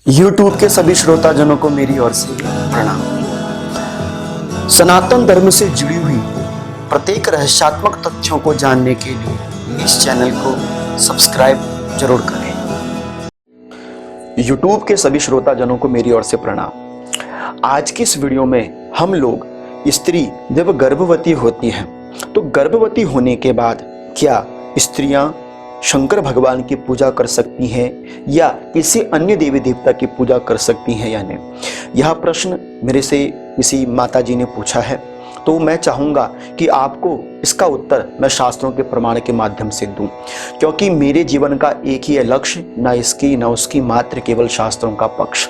YouTube के सभी श्रोताजनों को मेरी ओर से प्रणाम। सनातन धर्म से जुड़ी हुई प्रत्येक रहस्यात्मक तथ्यों को जानने के लिए इस चैनल को सब्सक्राइब जरूर करें। YouTube के सभी श्रोताजनों को मेरी ओर से प्रणाम। आज की इस वीडियो में हम लोग स्त्री जब गर्भवती होती है तो गर्भवती होने के बाद क्या स्त्रियां शंकर भगवान की पूजा कर सकती हैं या किसी अन्य देवी देवता की पूजा कर सकती हैं या नहीं। यह प्रश्न मेरे से किसी माता जी ने पूछा है, तो मैं चाहूँगा कि आपको इसका उत्तर मैं शास्त्रों के प्रमाण के माध्यम से दूं, क्योंकि मेरे जीवन का एक ही है लक्ष्य, ना इसकी ना उसकी, मात्र केवल शास्त्रों का पक्ष।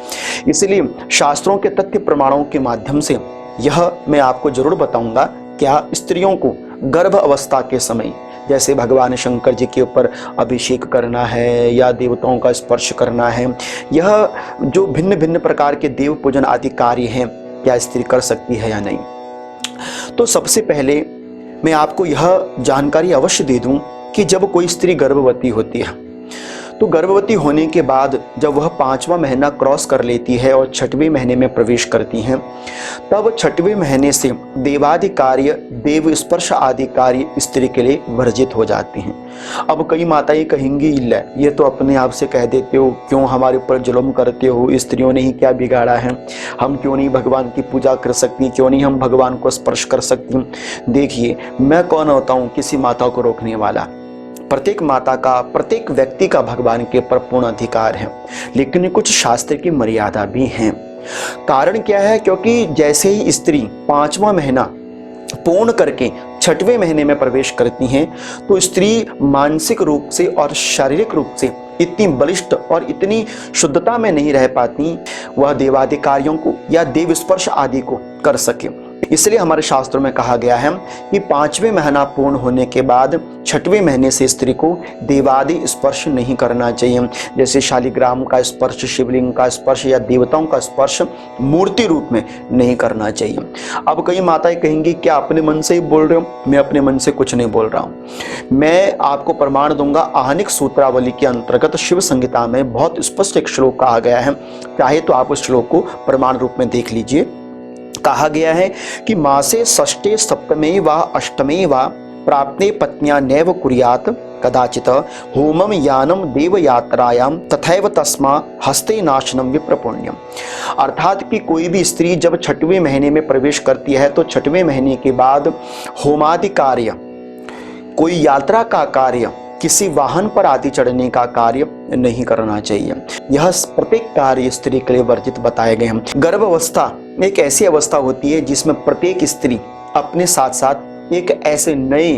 इसलिए शास्त्रों के तथ्य प्रमाणों के माध्यम से यह मैं आपको जरूर बताऊंगा, क्या स्त्रियों को गर्भ अवस्था के समय जैसे भगवान शंकर जी के ऊपर अभिषेक करना है या देवताओं का स्पर्श करना है, यह जो भिन्न भिन्न प्रकार के देव पूजन आदि कार्य हैं, क्या स्त्री कर सकती है या नहीं। तो सबसे पहले मैं आपको यह जानकारी अवश्य दे दूं कि जब कोई स्त्री गर्भवती होती है तो गर्भवती होने के बाद जब वह 5वां महीना क्रॉस कर लेती है और 6वें महीने में प्रवेश करती हैं, तब 6वें महीने से देवादि कार्य, देव स्पर्श आदि कार्य स्त्री के लिए वर्जित हो जाते हैं। अब कई माताएं कहेंगी, ये तो अपने आप से कह देते हो, क्यों हमारे ऊपर जुल्म करते हो, स्त्रियों ने ही क्या बिगाड़ा है, हम क्यों नहीं भगवान की पूजा कर सकती, क्यों नहीं हम भगवान को स्पर्श कर सकती। देखिए, मैं कौन होता हूँ किसी माता को रोकने वाला। प्रत्येक माता का, प्रत्येक व्यक्ति का भगवान के ऊपर पूर्ण अधिकार है, लेकिन कुछ शास्त्र की मर्यादा भी हैं। कारण क्या है? क्योंकि जैसे ही स्त्री 5वां महीना पूर्ण करके 6वें महीने में प्रवेश करती हैं, तो स्त्री मानसिक रूप से और शारीरिक रूप से इतनी बलिष्ठ और इतनी शुद्धता में नहीं रह पाती वह देवादि कार्यों को या देव स्पर्श आदि को कर सके। इसलिए हमारे शास्त्रों में कहा गया है कि 5वें महीना पूर्ण होने के बाद 6वें महीने से स्त्री को देवादि स्पर्श नहीं करना चाहिए, जैसे शालिग्राम का स्पर्श, शिवलिंग का स्पर्श या देवताओं का स्पर्श मूर्ति रूप में नहीं करना चाहिए। अब कई माताएं कहेंगी, क्या अपने मन से ही बोल रहे हो? मैं अपने मन से कुछ नहीं बोल रहा हूं। मैं आपको प्रमाण दूंगा। आहनिक सूत्रावली के अंतर्गत शिव संहिता में बहुत स्पष्ट एक श्लोक कहा गया है, चाहे तो आप उस श्लोक को प्रमाण रूप में देख लीजिए। कहा गया है कि मासे षष्ठे सप्तमे व अष्टमे व प्राप्ते पत्न्या नैव कुर्यात् कदाचित होमम यानम देव यात्रायाम तथैव तस्मा हस्ते नाशनम विप्रपुण्यम। अर्थात कि कोई भी स्त्री जब 6वें महीने में प्रवेश करती है तो 6वें महीने के बाद होमादि कार्य, कोई यात्रा का कार्य, किसी वाहन पर आदि चढ़ने का कार्य नहीं करना चाहिए। यह प्रत्येक कार्य स्त्री के लिए वर्जित बताए गए हैं। गर्भ अवस्था एक ऐसी अवस्था होती है जिसमें प्रत्येक स्त्री अपने साथ साथ एक ऐसे नए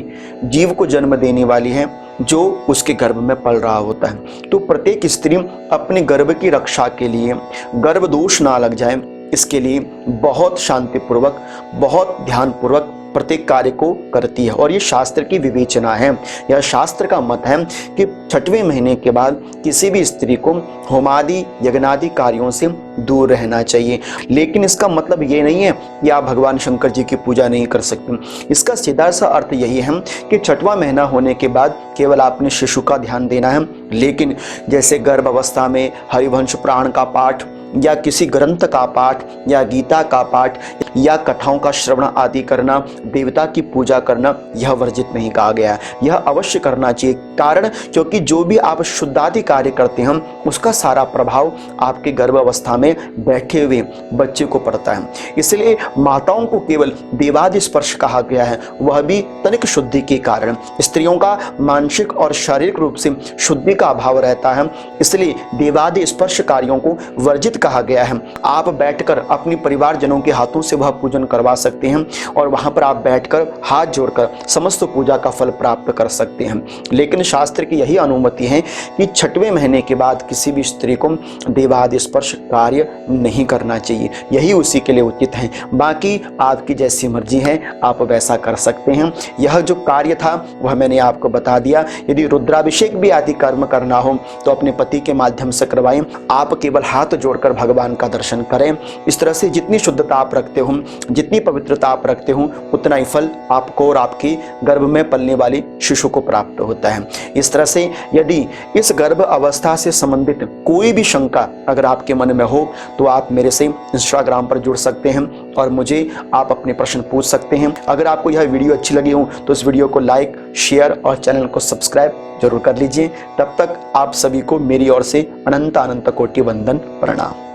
जीव को जन्म देने वाली है जो उसके गर्भ में पल रहा होता है। तो प्रत्येक स्त्री अपने गर्भ की रक्षा के लिए, गर्भ दोष ना लग जाए, इसके लिए बहुत शांतिपूर्वक, बहुत ध्यानपूर्वक प्रत्येक कार्य को करती है। और ये शास्त्र की विवेचना है, यह शास्त्र का मत है कि 6वें महीने के बाद किसी भी स्त्री को होमादि यज्ञादि कार्यों से दूर रहना चाहिए। लेकिन इसका मतलब ये नहीं है कि आप भगवान शंकर जी की पूजा नहीं कर सकते। इसका सीधा सा अर्थ यही है कि 6वां महीना होने के बाद केवल आपने शिशु का ध्यान देना है, लेकिन जैसे गर्भ अवस्था में हरिवंश पुराण का पाठ या किसी ग्रंथ का पाठ या गीता का पाठ या कथाओं का श्रवण आदि करना, देवता की पूजा करना, यह वर्जित नहीं कहा गया है। यह अवश्य करना चाहिए। कारण, क्योंकि जो भी आप शुद्धादि कार्य करते हैं उसका सारा प्रभाव आपके गर्भ अवस्था में बैठे हुए बच्चे को पड़ता है। इसलिए माताओं को केवल देवादि स्पर्श कहा गया है, वह भी तनिक शुद्धि के कारण। स्त्रियों का मानसिक और शारीरिक रूप से शुद्धि का अभाव रहता है, इसलिए देवादि स्पर्श कार्यों को वर्जित कहा गया है। आप बैठकर अपनी परिवारजनों के हाथों से वह पूजन करवा सकते हैं और वहां पर आप बैठकर हाथ जोड़कर समस्त पूजा का फल प्राप्त कर सकते हैं। लेकिन शास्त्र की यही अनुमति है कि 6वें महीने के बाद किसी भी स्त्री को देवादि स्पर्श कार्य नहीं करना चाहिए। यही उसी के लिए उचित है। बाकी आपकी जैसी मर्जी है, आप वैसा कर सकते हैं। यह जो कार्य था वह मैंने आपको बता दिया। यदि रुद्राभिषेक भी आदि कर्म करना हो तो अपने पति के माध्यम से करवाएं। आप केवल हाथ जोड़कर भगवान का दर्शन करें। इस तरह से जितनी शुद्धता आप रखते हो हो, जितनी पवित्रता आप रखते हो, उतना ही फल आपको और आपके गर्भ में पलने वाले शिशु को प्राप्त होता है। इस तरह से यदि इस गर्भ अवस्था से संबंधित कोई भी शंका अगर आपके मन में हो तो आप मेरे से इंस्टाग्राम पर जुड़ सकते हैं और मुझे आप अपने प्रश्न पूछ सकते हैं। अगर आपको यह वीडियो अच्छी लगी हो तो इस वीडियो को लाइक, शेयर और चैनल को सब्सक्राइब जरूर कर लीजिए। तब तक आप सभी को मेरी ओर से अनंत अनंत कोटि वंदन, प्रणाम।